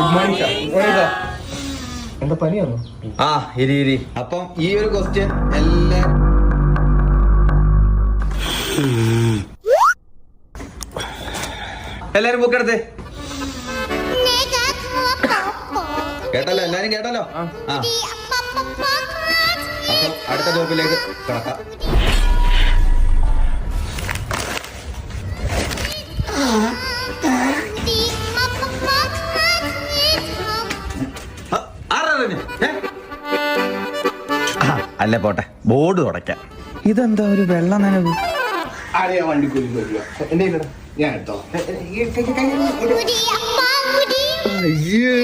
Good morning sir. എന്താ പനിയാണോ? ആ ഇരി. അപ്പം ഈ ഒരു ക്വസ്റ്റ്യൻ എല്ലാരും ബുക്ക് എടുത്തേ. കേട്ടല്ലോ, എല്ലാരും കേട്ടല്ലോ. ആ അപ്പൊ അടുത്ത ടോപ്പിലേക്ക് കിടക്കാം. അല്ല പോട്ടെ, ബോർഡ് തുടയ്ക്കാം. ഇതെന്താ ഒരു വെള്ള നനവ്? ആരെയാ വണ്ടിക്കൂലി വരിക? എന്റെ ഞാൻ എടുത്തോ. അയ്യേ